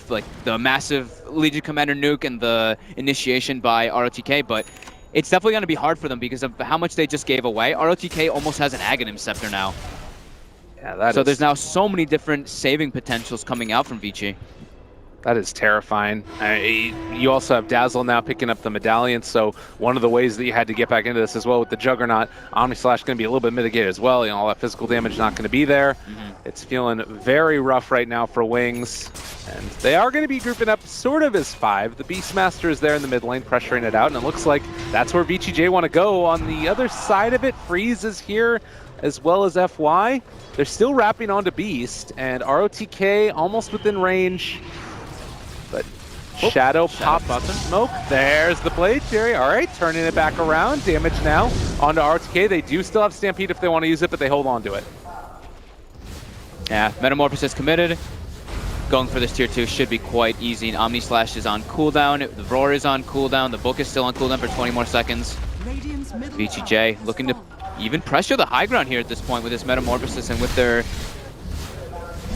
the massive Legion Commander nuke and the initiation by ROTK, but it's definitely going to be hard for them because of how much they just gave away. ROTK almost has an Aghanim Scepter now. Yeah, there's now so many different saving potentials coming out from ViCi. That is terrifying. You also have Dazzle now picking up the medallion, so one of the ways that you had to get back into this as well with the Juggernaut, Omnislash going to be a little bit mitigated as well. You know, all that physical damage not going to be there. It's feeling very rough right now for Wings, and they are going to be grouping up sort of as 5. The Beastmaster is there in the mid lane pressuring it out, and it looks like that's where ViCi J want to go. On the other side of it, Freeze is here as well as FY. They're still wrapping onto Beast, and ROTK almost within range. But Shadow pops up smoke. There's the blade, Jerry. All right, turning it back around. Damage now onto RTK. They do still have Stampede if they want to use it, but they hold on to it. Yeah, Metamorphosis committed. Going for this tier 2 should be quite easy. Omni Slash is on cooldown. The Roar is on cooldown. The Book is still on cooldown for 20 more seconds. ViCi J looking to even pressure the high ground here at this point with this Metamorphosis and with their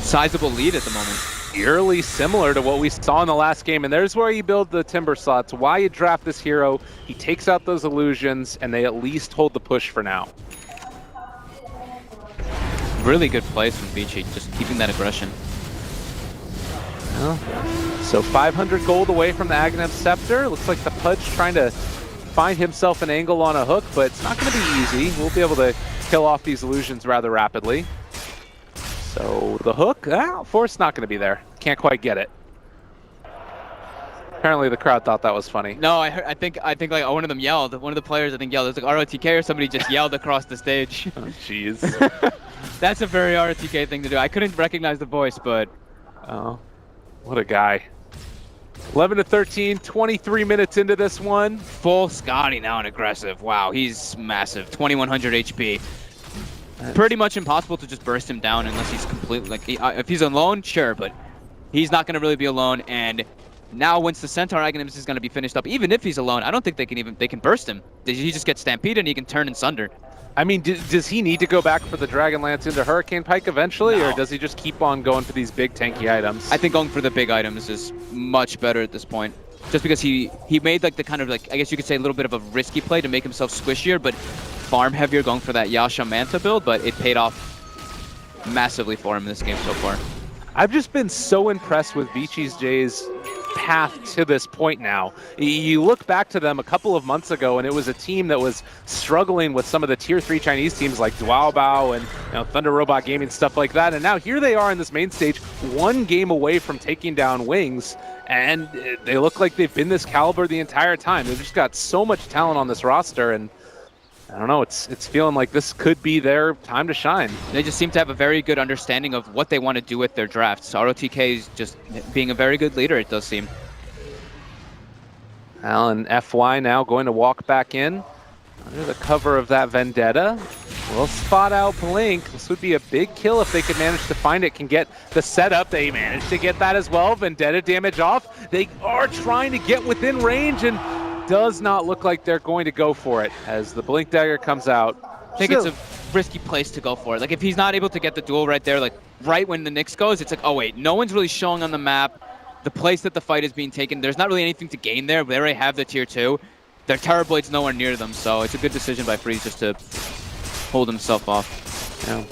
sizable lead at the moment. Eerily similar to what we saw in the last game, and there's where you build the Timber slots. Why you draft this hero, he takes out those illusions, and they at least hold the push for now. Really good plays from ViCi, just keeping that aggression. Well, so 500 gold away from the Aghanim Scepter. Looks like the Pudge trying to find himself an angle on a hook, but it's not going to be easy. We'll be able to kill off these illusions rather rapidly. So the hook, Force not going to be there. Can't quite get it. Apparently the crowd thought that was funny. No, I think like one of them yelled. One of the players I think yelled. It was like ROTK or somebody just yelled across the stage. Oh, jeez. That's a very ROTK thing to do. I couldn't recognize the voice, but oh, what a guy. 11 to 13, 23 minutes into this one. Full Scotty now and aggressive. Wow, he's massive. 2100 HP. Pretty much impossible to just burst him down unless he's completely like if he's alone, sure, but he's not going to really be alone. And now once the Centaur Aghanims is going to be finished up, even if he's alone, I don't think they can burst him. He just gets stampeded and he can turn and sunder. I mean, does he need to go back for the Dragon Lance into Hurricane Pike eventually, No. or does he just keep on going for these big tanky items? I think going for the big items is much better at this point. Just because he made like the kind of like, I guess you could say a little bit of a risky play to make himself squishier, but farm heavier going for that Yasha Manta build, but it paid off massively for him in this game so far. I've just been so impressed with ViCi J's path to this point now. You look back to them a couple of months ago, and it was a team that was struggling with some of the tier 3 Chinese teams like Duaobao and Thunder Robot Gaming, stuff like that. And now here they are in this main stage, one game away from taking down Wings, and they look like they've been this caliber the entire time. They've just got so much talent on this roster, and I don't know, it's feeling like this could be their time to shine. They just seem to have a very good understanding of what they want to do with their drafts. ROTK is just being a very good leader, it does seem. Well, and FY now going to walk back in under the cover of that Vendetta. Will spot out Blink. This would be a big kill if they could manage to find it. Can get the setup. They managed to get that as well. Vendetta damage off. They are trying to get within range, and does not look like they're going to go for it as the Blink Dagger comes out. I think it's a risky place to go for it. Like if he's not able to get the duel right there, like right when the Nyx goes, it's like, oh wait, no one's really showing on the map the place that the fight is being taken. There's not really anything to gain there. They already have the tier 2. Their Terrorblade's nowhere near them, so it's a good decision by Freeze just to hold himself off. Yeah.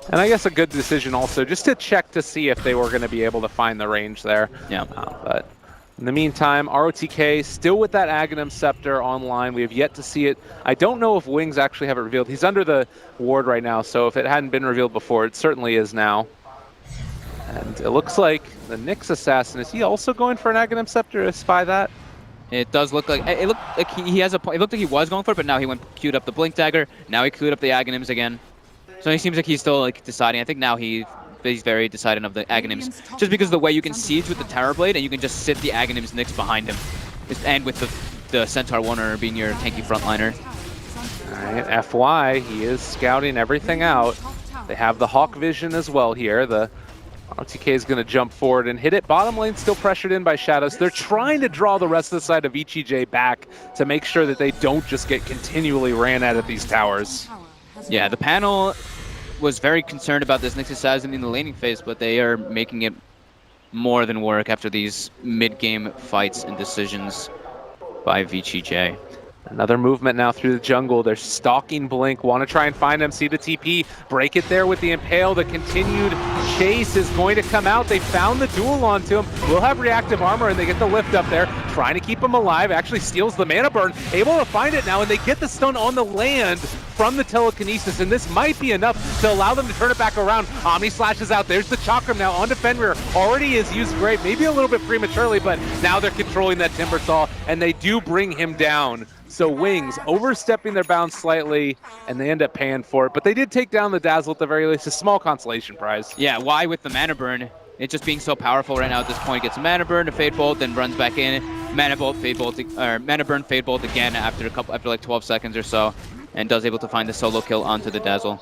And I guess a good decision also just to check to see if they were going to be able to find the range there. Yeah. But in the meantime, ROTK still with that Aghanim Scepter online. We have yet to see it. I don't know if Wings actually have it revealed. He's under the ward right now, so if it hadn't been revealed before, it certainly is now. And it looks like the Nyx Assassin, is he also going for an Aghanim Scepter to spy that? It does look like, it looked like he has a point. It looked like he was going for it, but now he queued up the Blink Dagger. Now he queued up the Aghanims again. So he seems like he's still like deciding. I think now he's very deciding of the Aghanims. Just because of the way you can siege with the Terrorblade and you can just sit the Aghanims Nyx behind him. And with the Centaur Warner being your tanky frontliner. All right, FY, he is scouting everything out. They have the Hawk Vision as well here. The RTK is going to jump forward and hit it. Bottom lane still pressured in by Shadows. They're trying to draw the rest of the side of ViCi J back to make sure that they don't just get continually ran at these towers. Yeah, the panel was very concerned about this Nyx Assassin in the laning phase, but they are making it more than work after these mid-game fights and decisions by ViCi J. Another movement now through the jungle. They're stalking Blink, want to try and find him, see the TP, break it there with the Impale. The continued chase is going to come out. They found the duel onto him. Will have reactive armor, and they get the lift up there, trying to keep him alive. Actually steals the mana burn, able to find it now, and they get the stun on the land from the telekinesis, and this might be enough to allow them to turn it back around. Omni slashes out. There's the Chakram now onto Fenrir. Already is used great, maybe a little bit prematurely, but now they're controlling that Timber Saw, and they do bring him down. So Wings overstepping their bounds slightly, and they end up paying for it. But they did take down the Dazzle at the very least, a small consolation prize. Yeah, why with the mana burn? It just being so powerful right now at this point. Gets a mana burn to Fade Bolt, then runs back in. Mana Bolt, Fade Bolt, or Mana Burn, Fade Bolt again after like 12 seconds or so, and does able to find the solo kill onto the Dazzle.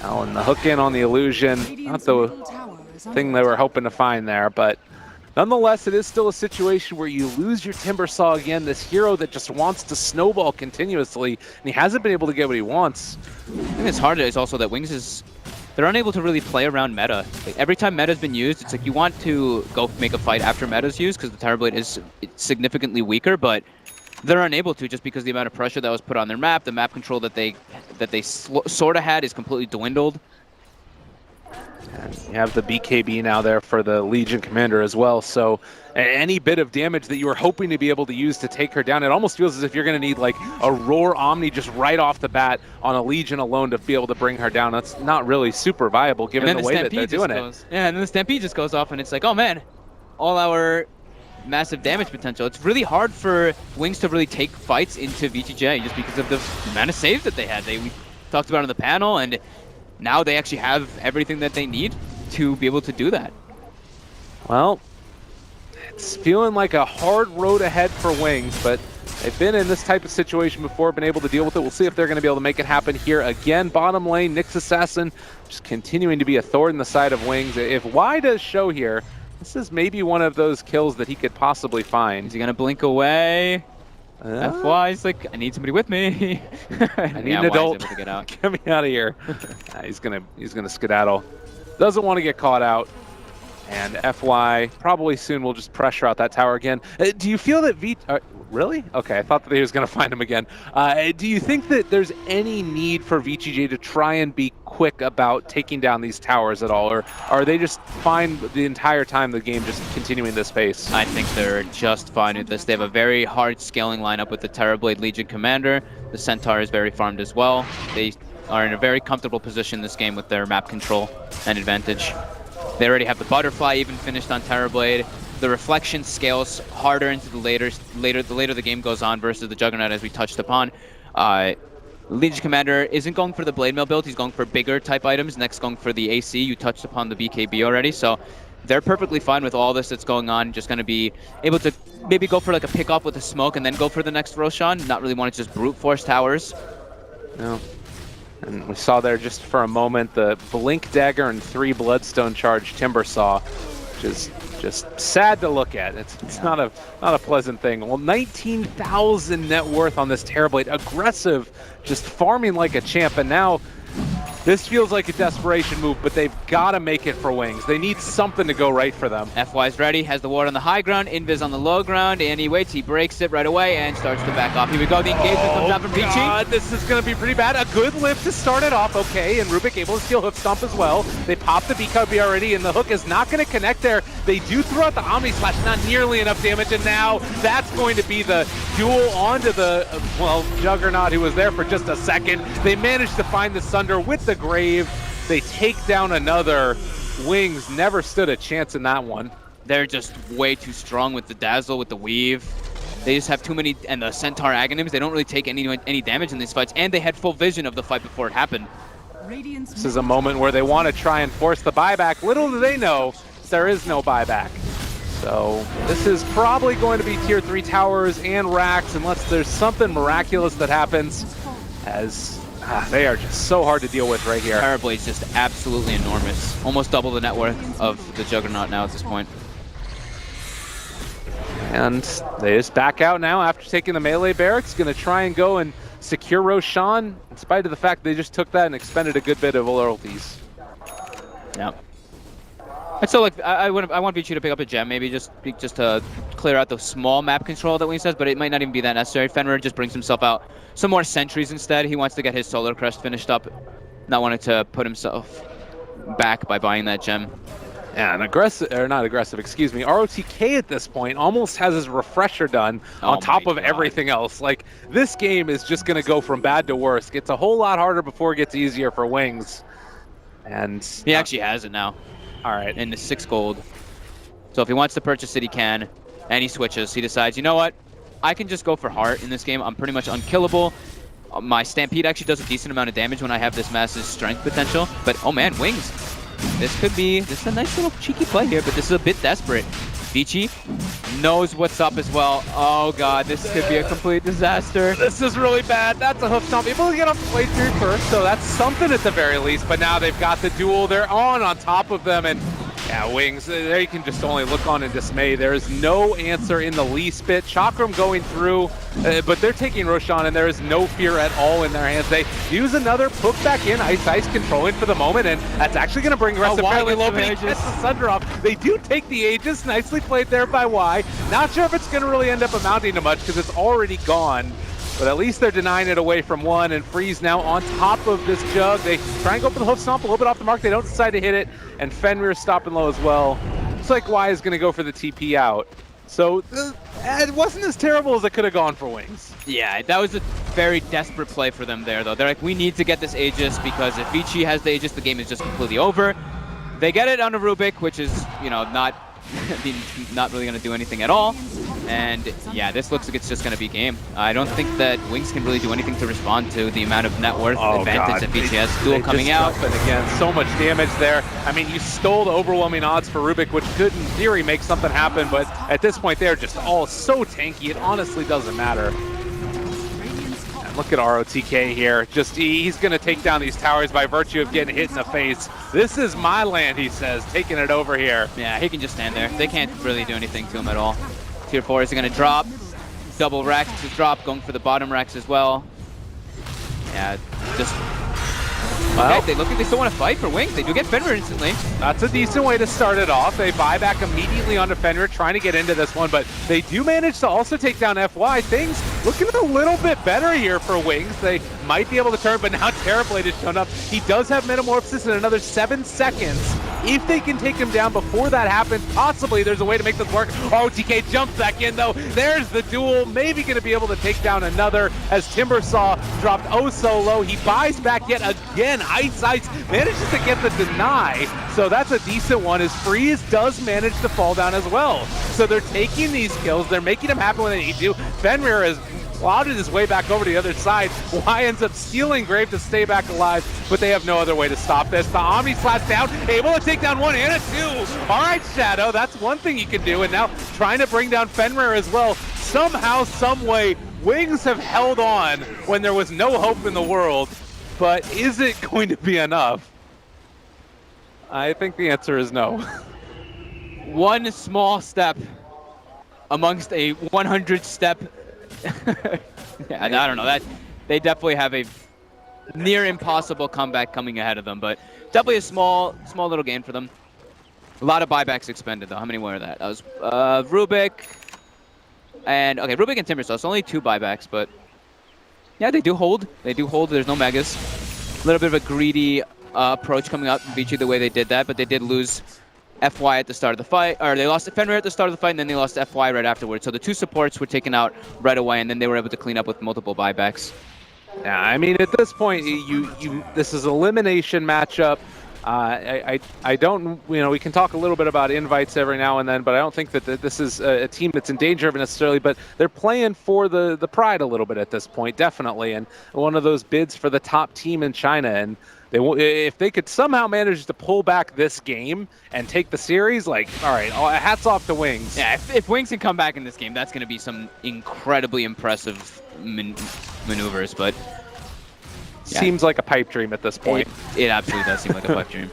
Oh, and the hook in on the illusion, not the thing they were hoping to find there, but nonetheless, it is still a situation where you lose your Timbersaw again, this hero that just wants to snowball continuously, and he hasn't been able to get what he wants. I think it's hard is also that Wings is, they're unable to really play around meta. Like, every time meta's been used, it's like you want to go make a fight after meta's used because the Terrorblade is significantly weaker, but they're unable to just because the amount of pressure that was put on their map, the map control that they sort of had is completely dwindled. And you have the BKB now there for the Legion Commander as well, so any bit of damage that you were hoping to be able to use to take her down, it almost feels as if you're going to need like a Roar Omni just right off the bat on a Legion alone to be able to bring her down. That's not really super viable given the way that they're doing it. Yeah, and then the Stampede just goes off and it's like, oh man, all our massive damage potential. It's really hard for Wings to really take fights into ViCi J just because of the amount of saves that they had. We talked about it on the panel, and now they actually have everything that they need to be able to do that. Well, it's feeling like a hard road ahead for Wings, but they've been in this type of situation before, been able to deal with it. We'll see if they're going to be able to make it happen here again. Bottom lane, Nyx Assassin just continuing to be a thorn in the side of Wings. If Y does show here, this is maybe one of those kills that he could possibly find. Is he going to blink away? FY's like, I need somebody with me. I need an adult. To get out. Get me out of here. He's gonna skedaddle. Doesn't want to get caught out. And FY probably soon will just pressure out that tower again. Do you feel that really? Okay, I thought that he was going to find him again. Do you think that there's any need for ViCi J to try and be quick about taking down these towers at all? Or are they just fine the entire time the game just continuing this pace? I think they're just fine with this. They have a very hard scaling lineup with the Terrorblade Legion Commander. The Centaur is very farmed as well. They are in a very comfortable position in this game with their map control and advantage. They already have the Butterfly even finished on Terrorblade. The Reflection scales harder into the later the game goes on versus the Juggernaut, as we touched upon. Legion Commander isn't going for the Blade Mail build. He's going for bigger type items. Next, going for the AC. You touched upon the BKB already, so they're perfectly fine with all this that's going on. Just going to be able to maybe go for like a pick off with a smoke and then go for the next Roshan. Not really want to just brute force towers. No. And we saw there just for a moment the Blink Dagger and 3 Bloodstone Charge Timbersaw, which is just sad to look at. It's not a pleasant thing. Well, 19,000 net worth on this Terrorblade. Aggressive, just farming like a champ, and now this feels like a desperation move, but they've got to make it for Wings. They need something to go right for them. FY's ready, has the ward on the high ground, Invis on the low ground, and he waits, he breaks it right away, and starts to back off. Here we go, the engagement comes out from ViCi. God, this is going to be pretty bad. A good lift to start it off, okay, and Rubik able to steal Hoof Stomp as well. They pop the BKB already, and the hook is not going to connect there. They do throw out the Omni Slash, not nearly enough damage, and now that's going to be the duel onto the, well, Juggernaut, who was there for just a second. They managed to find the Sunder with the Grave. They take down another. Wings never stood a chance in that one. They're just way too strong with the Dazzle, with the Weave. They just have too many, and the Centaur Aghanim's, they don't really take any damage in these fights, and they had full vision of the fight before it happened. This is a moment where they want to try and force the buyback. Little do they know, there is no buyback. So this is probably going to be tier 3 towers and racks, unless there's something miraculous that happens, as they are just so hard to deal with right here. Terrorblade's just absolutely enormous. Almost double the net worth of the Juggernaut now at this point. And they just back out now after taking the melee barracks. Going to try and go and secure Roshan, in spite of the fact they just took that and expended a good bit of loyalties. Yeah. I'd still like, I want ViCi to pick up a gem, maybe just to clear out the small map control that Wings says, but it might not even be that necessary. Fenrir just brings himself out some more sentries instead. He wants to get his Solar Crest finished up, not wanting to put himself back by buying that gem. Yeah, and excuse me, ROTK at this point almost has his refresher done on top of everything else. Like, this game is just going to go from bad to worse. Gets a whole lot harder before it gets easier for Wings. And he actually has it now. All right. In the 6 gold. So if he wants to purchase it, he can. And he switches. He decides, you know what? I can just go for heart in this game. I'm pretty much unkillable. My Stampede actually does a decent amount of damage when I have this massive strength potential. But, oh man, Wings. This is a nice little cheeky play here, but this is a bit desperate. ViCi knows what's up as well. Oh god, this could be a complete disaster. This is really bad. That's a hoof stomp. Able to get off the plate through first, so that's something at the very least. But now they've got the duel. They're on top of them, and yeah, Wings, there you can just only look on in dismay. There is no answer in the least bit. Chakram going through, but they're taking Roshan, and there is no fear at all in their hands. They use another put back in, Ice controlling for the moment, and that's actually going to bring Rest fairly low, but he gets the Sun Drop. They do take the Aegis, nicely played there by Y. Not sure if it's going to really end up amounting to much, because it's already gone. But at least they're denying it away from one, and Freeze now on top of this Jug. They try and go for the hoof stomp a little bit off the mark. They don't decide to hit it, and Fenrir stopping low as well. Looks like Y is going to go for the TP out. So it wasn't as terrible as it could have gone for Wings. Yeah, that was a very desperate play for them there, though. They're like, we need to get this Aegis, because if ViCi has the Aegis, the game is just completely over. They get it on a Rubik, which is, you know, not really going to do anything at all. And yeah, this looks like it's just going to be game. I don't think that Wings can really do anything to respond to the amount of net worth advantage that ViCi has. Duel coming out. And again, so much damage there. I mean, you stole the overwhelming odds for Rubik, which could, in theory, make something happen. But at this point, they're just all so tanky, it honestly doesn't matter. And look at ROTK here. Just he's going to take down these towers by virtue of getting hit in the face. This is my land, he says, taking it over here. Yeah, he can just stand there. They can't really do anything to him at all. Tier 4 is going to drop. Double Rex to drop, going for the bottom Rex as well. Yeah, just... Well, okay, they look like they still want to fight for Wings. They do get Fenrir instantly. That's a decent way to start it off. They buy back immediately onto Fenrir, trying to get into this one, but they do manage to also take down FY. Things looking a little bit better here for Wings. They might be able to turn, but now Terrorblade has shown up. He does have Metamorphosis in another 7 seconds. If they can take him down before that happens, possibly there's a way to make this work. ROTK jumps back in, though. There's the duel. Maybe going to be able to take down another, as Timbersaw dropped oh so low. He buys back yet again. Ice manages to get the deny, so that's a decent one, as Freeze does manage to fall down as well. So they're taking these kills, they're making them happen when they need to. Fenrir has clouded his way back over to the other side. Y ends up stealing Grave to stay back alive, but they have no other way to stop this. The Omni slash down, able to take down one and a two. All right, Shadow, that's one thing you can do, and now trying to bring down Fenrir as well. Somehow, some way, Wings have held on when there was no hope in the world. But is it going to be enough? I think the answer is no. One small step amongst a 100-step. Yeah, I don't know. That they definitely have a near impossible comeback coming ahead of them, but definitely a small little gain for them. A lot of buybacks expended though. How many were that? That was Rubik and okay, Rubik and Timbersaw. It's only 2 buybacks, but. Yeah, they do hold. They do hold. There's no megas. A little bit of a greedy approach coming out from ViCi the way they did that, but they did lose FY at the start of the fight, or they lost Fenrir at the start of the fight, and then they lost FY right afterwards. So the 2 supports were taken out right away, and then they were able to clean up with multiple buybacks. Yeah, I mean, at this point, this is an elimination matchup. I don't, you know, we can talk a little bit about invites every now and then, but I don't think that this is a team that's in danger of it necessarily, but they're playing for the pride a little bit at this point, definitely, and one of those bids for the top team in China, and if they could somehow manage to pull back this game and take the series, like, all right, hats off to Wings. Yeah, if Wings can come back in this game, that's going to be some incredibly impressive maneuvers, but... Yeah. Seems like a pipe dream at this point. It absolutely does seem like a pipe dream.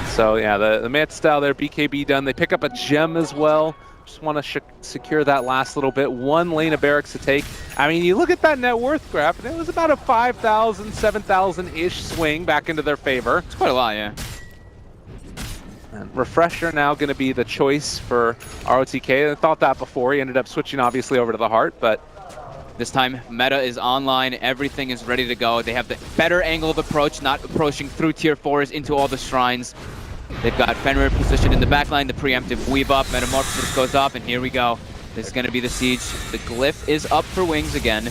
So yeah, the Manta style there, BKB done. They pick up a gem as well. Just want to secure that last little bit. 1 lane of barracks to take. I mean, you look at that net worth graph, and it was about a 5,000, 7,000-ish swing back into their favor. It's quite a lot, yeah. And Refresher now going to be the choice for ROTK. I thought that before. He ended up switching, obviously, over to the Heart, but... This time, Meta is online. Everything is ready to go. They have the better angle of approach, not approaching through tier 4s into all the shrines. They've got Fenrir positioned in the backline, the preemptive weave up, Metamorphosis goes up, and here we go. This is going to be the siege. The glyph is up for Wings again,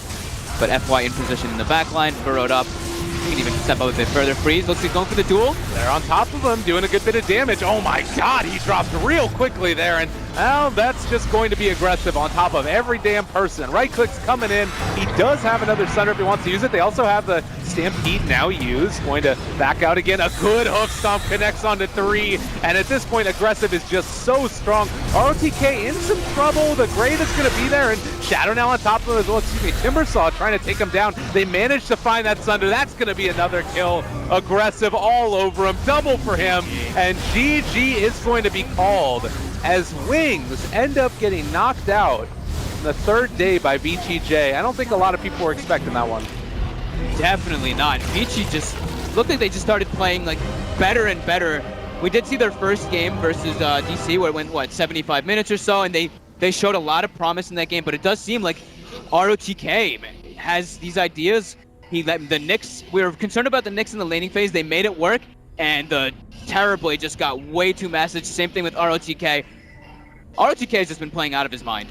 but FY in position in the backline, burrowed up. You can even step up a bit further. Freeze looks like going for the duel. They're on top of him, doing a good bit of damage. Oh my god, he dropped real quickly there, and well, that's just going to be aggressive on top of every damn person. Right click's coming in. He does have another Sunder if he wants to use it. They also have the Stampede now used. Going to back out again. A good hook stomp connects onto 3, and at this point, aggressive is just so strong. ROTK in some trouble. The Grave is going to be there, and Shadow now on top of him as well. Excuse me, Timbersaw trying to take him down. They managed to find that Sunder. That's going to be another kill. Aggressive all over him. Double for him, and GG is going to be called as Wings end up getting knocked out the third day by ViCi J. I don't think a lot of people were expecting that one. Definitely not. ViCi just looked like they just started playing like better and better. We did see their first game versus DC where it went, what, 75 minutes or so, and they showed a lot of promise in that game, but it does seem like ROTK has these ideas. The Knicks, we were concerned about the Knicks in the laning phase. They made it work, and the Terrorblade just got way too massive. Same thing with ROTK. ROTK has just been playing out of his mind.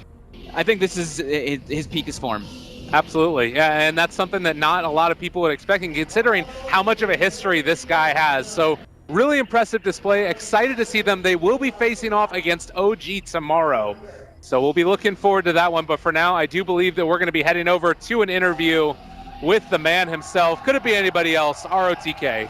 I think this is his peakest form. Absolutely, yeah, and that's something that not a lot of people would expect, considering how much of a history this guy has. So really impressive display. Excited to see them. They will be facing off against OG tomorrow. So we'll be looking forward to that one. But for now, I do believe that we're going to be heading over to an interview with the man himself. Could it be anybody else? ROTK.